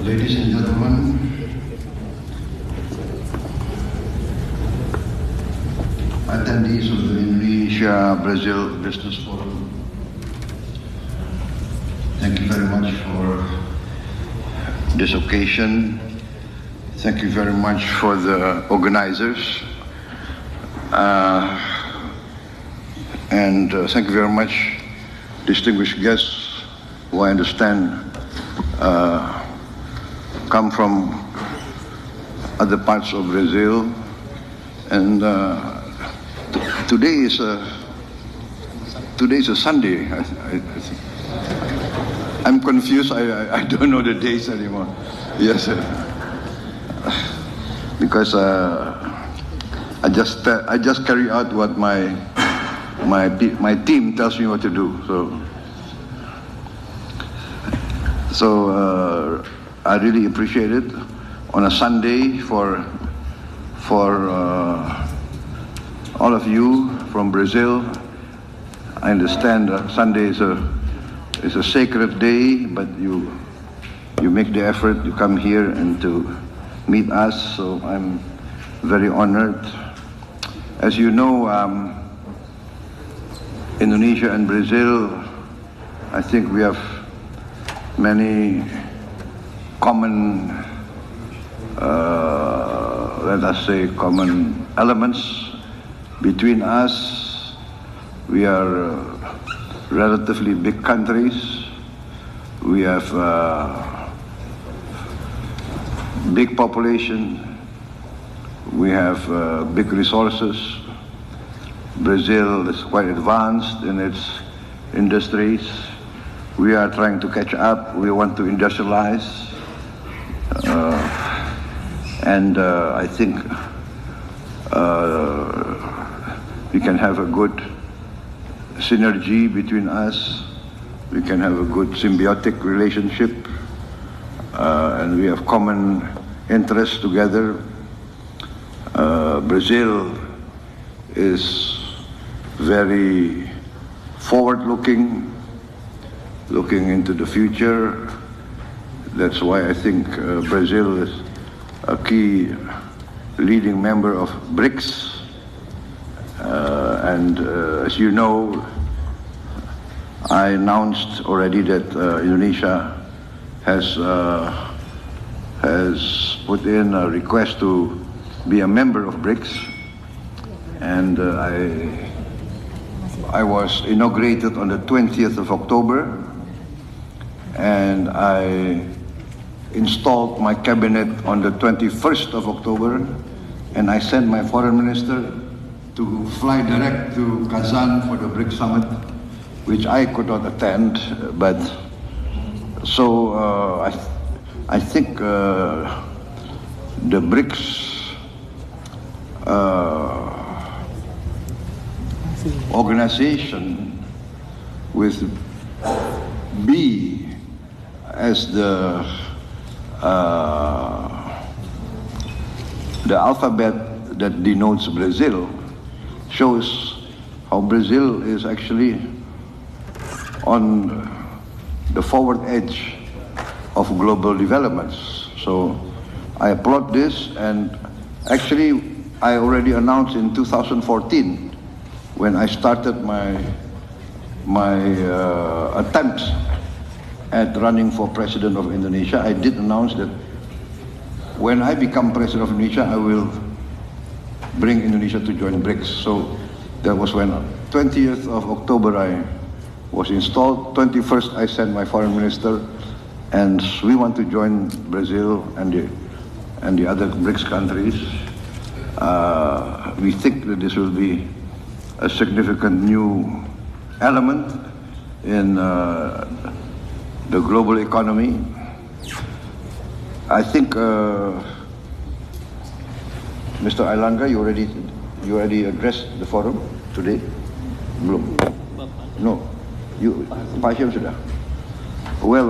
Ladies and gentlemen, attendees of the Indonesia-Brazil Business Forum, thank you very much for this occasion. Thank you very much for the organizers. And thank you very much, distinguished guests who I understand come from other parts of Brazil. And today is a Sunday. I'm confused. I don't know the days anymore. Yes, because I just carry out what my team tells me what to do. So I really appreciate it on a Sunday for all of you from Brazil. I understand Sunday is a sacred day, but you make the effort to come here and to meet us. So I'm very honored. As you know, Indonesia and Brazil, I think we have many common, let us say, common elements between us. We are relatively big countries. We have big population. We have big resources. Brazil is quite advanced in its industries. We are trying to catch up. We want to industrialize. And I think we can have a good synergy between us. We can have a good symbiotic relationship. And we have common interests together. Brazil is very forward-looking, looking into the future. That's why I think Brazil is a key leading member of BRICS. And as you know, I announced already that Indonesia has put in a request to be a member of BRICS. And I was inaugurated on the 20th of October, and I installed my cabinet on the 21st of October, and I sent my foreign minister to fly direct to Kazan for the BRICS summit, which I could not attend. But so I think the BRICS organization with B as the alphabet that denotes Brazil shows how Brazil is actually on the forward edge of global developments. So I applaud this, and actually I already announced in 2014 when I started my attempts at running for President of Indonesia. I did announce that when I become President of Indonesia, I will bring Indonesia to join BRICS. So that was when 20th of October I was installed. 21st I sent my foreign minister, and we want to join Brazil and the other BRICS countries. We think that this will be a significant new element in the global economy. I think, Mr. Ailangga, you already addressed the forum today? Belum? No. Pak Hashim sudah? Well,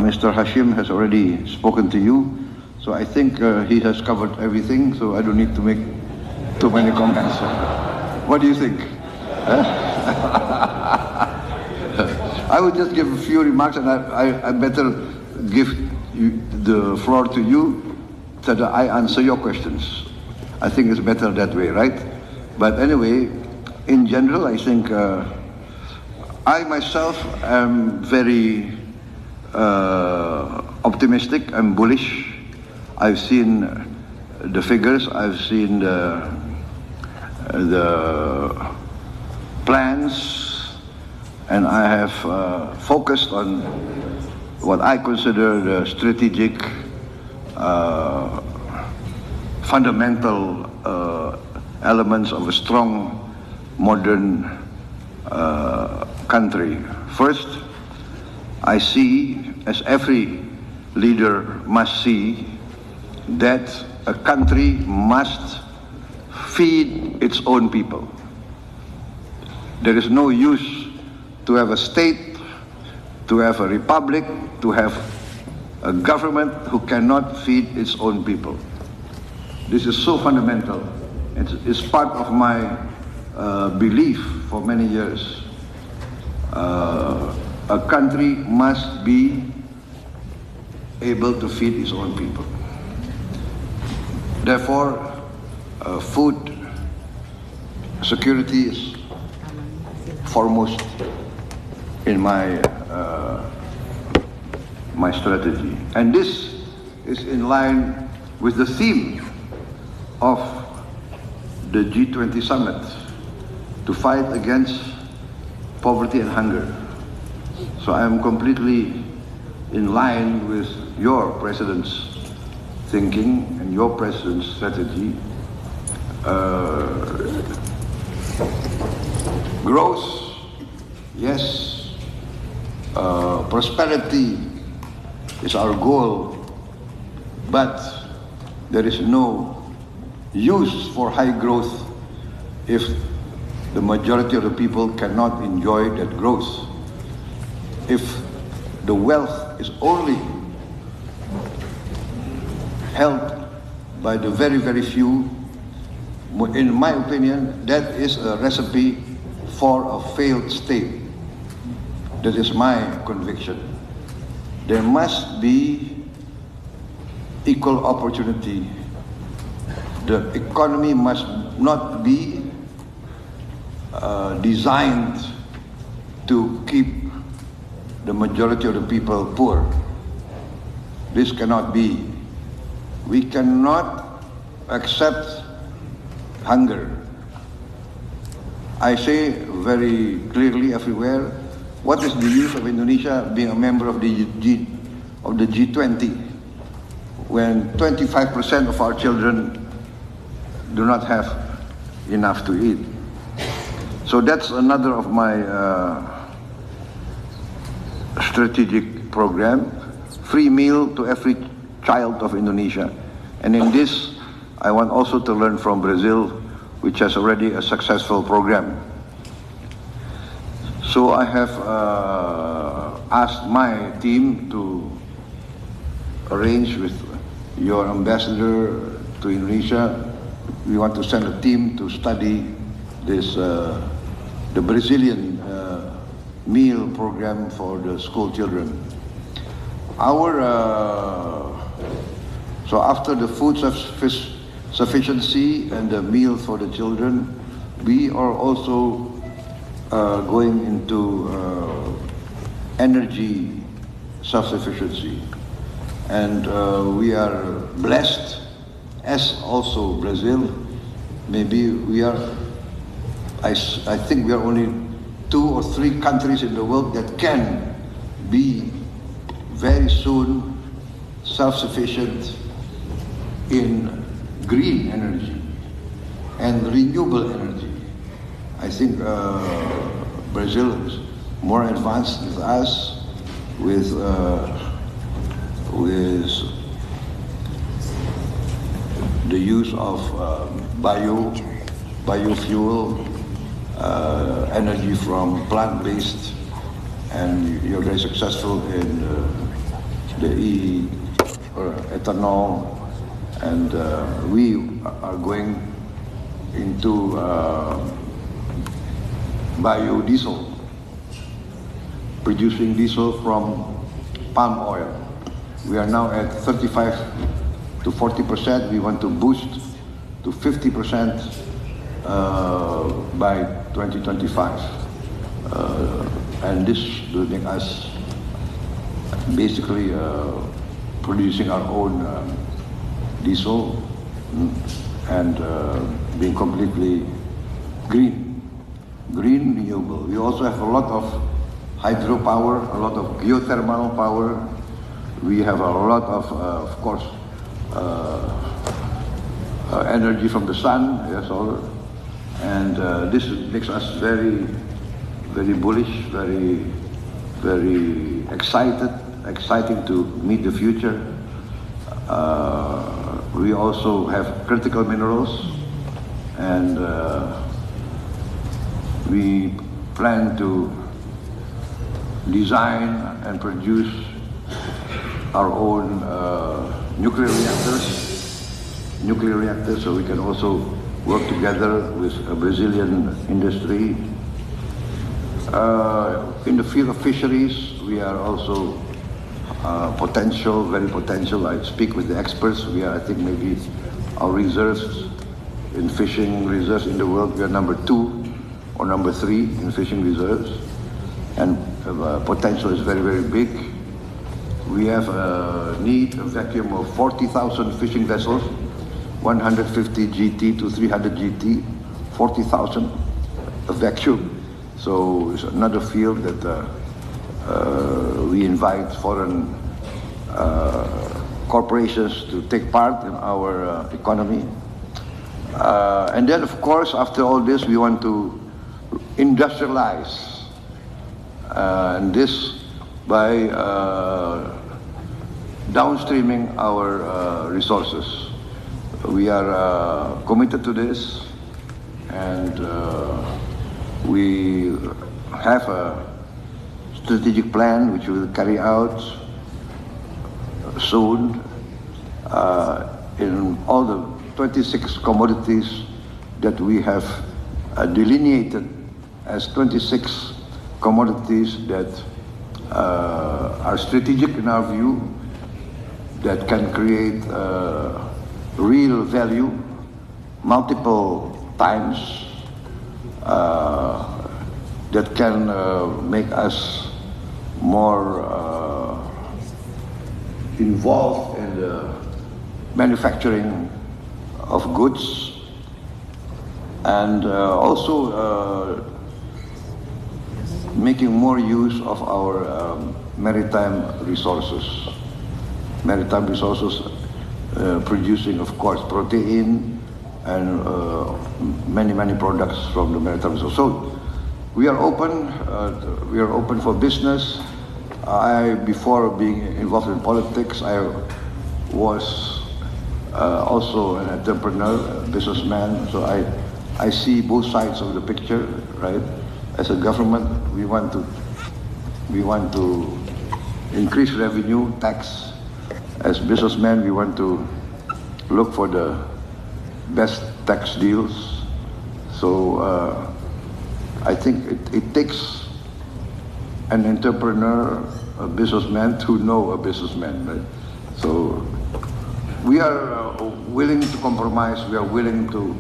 Mr. Hashim has already spoken to you, so I think he has covered everything, so I don't need to make too many comments. What do you think? I will just give a few remarks, and I better give the floor to you so that I answer your questions. I think it's better that way, right? But anyway, in general, I think I myself am very optimistic. I'm bullish. I've seen the figures. I've seen the plans, and I have focused on what I consider the strategic, fundamental elements of a strong, modern country. First, I see, as every leader must see, that a country must feed its own people. There is no use to have a state, to have a republic, to have a government who cannot feed its own people. This is so fundamental. It's part of my belief for many years. A country must be able to feed its own people. Therefore, food security is foremost in my my strategy. And this is in line with the theme of the G20 summit, to fight against poverty and hunger. So I am completely in line with your president's thinking and your president's strategy. Growth, yes. Prosperity is our goal, but there is no use for high growth if the majority of the people cannot enjoy that growth. If the wealth is only held by the very, very few, in my opinion, that is a recipe for a failed state. That is my conviction. There must be equal opportunity. The economy must not be designed to keep the majority of the people poor. This cannot be. We cannot accept hunger. I say very clearly everywhere, what is the use of Indonesia being a member of the G20 when 25% of our children do not have enough to eat? So that's another of my strategic program, free meal to every child of Indonesia. And in this, I want also to learn from Brazil, which has already a successful program. So I have asked my team to arrange with your ambassador to Indonesia. We want to send a team to study this, the Brazilian meal program for the school children. So after the food sufficiency and the meal for the children, we are also going into energy self-sufficiency. And we are blessed, as also Brazil. Maybe we are, I think we are only 2 or 3 countries in the world that can be very soon self-sufficient in green energy and renewable energy. I think Brazil is more advanced than us with the use of biofuel, energy from plant-based, and you're very successful in the ethanol, and we are going into biodiesel, producing diesel from palm oil. We are now at 35 to 40%. We want to boost to 50% by 2025. And this will make us basically producing our own diesel and being completely green, renewable. We also have a lot of hydropower, a lot of geothermal power. We have a lot of course, energy from the sun, yes, solar. And this makes us very, very bullish, very, very exciting to meet the future. We also have critical minerals, and we plan to design and produce our own nuclear reactors, so we can also work together with a Brazilian industry. In the field of fisheries, we are also very potential. I speak with the experts. We are, I think, maybe our reserves in fishing reserves in the world, we are number 2 or number 3 in fishing reserves, and potential is very, very big. We have a vacuum of 40,000 fishing vessels, 150 GT to 300 GT, 40,000 a vacuum. So it's another field that we invite foreign corporations to take part in our economy. And then, of course, after all this, we want to industrialize, and this by downstreaming our resources. We are committed to this, and we have a strategic plan which we will carry out soon in all the 26 commodities that we have delineated as 26 commodities that are strategic in our view, that can create real value multiple times, that can make us more involved in the manufacturing of goods, and also making more use of our maritime resources. Maritime resources producing, of course, protein and many products from the maritime resources. So we are open. We are open for business. Before being involved in politics, I was also an entrepreneur, a businessman. So I see both sides of the picture, right? As a government, we want to increase revenue, tax. As businessmen, we want to look for the best tax deals. So I think it takes an entrepreneur, a businessman, to know a businessman, right? So we are willing to compromise. We are willing to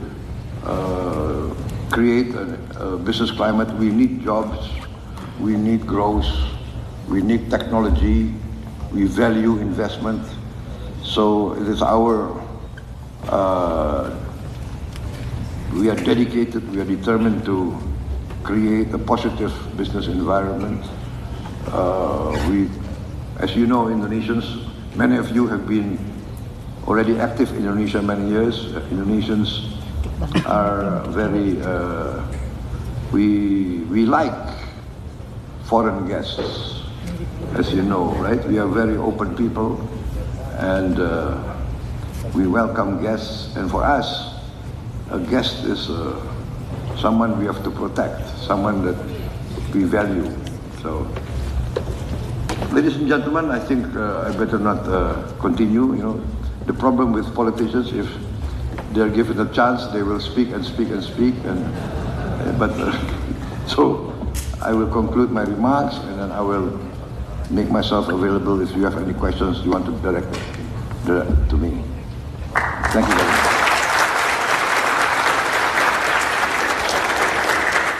create a business climate. We need jobs. We need growth. We need technology. We value investment. So it is we are dedicated, we are determined to create a positive business environment. As you know, Indonesians, many of you have been already active in Indonesia many years. Indonesians are very, we like foreign guests, as you know, right? We are very open people, and we welcome guests. And for us, a guest is someone we have to protect, someone that we value. So, ladies and gentlemen, I think I better not continue. You know, the problem with politicians, if they're given a chance, they will speak and speak and speak. So I will conclude my remarks, and then I will make myself available if you have any questions you want to direct to me. Thank you very much.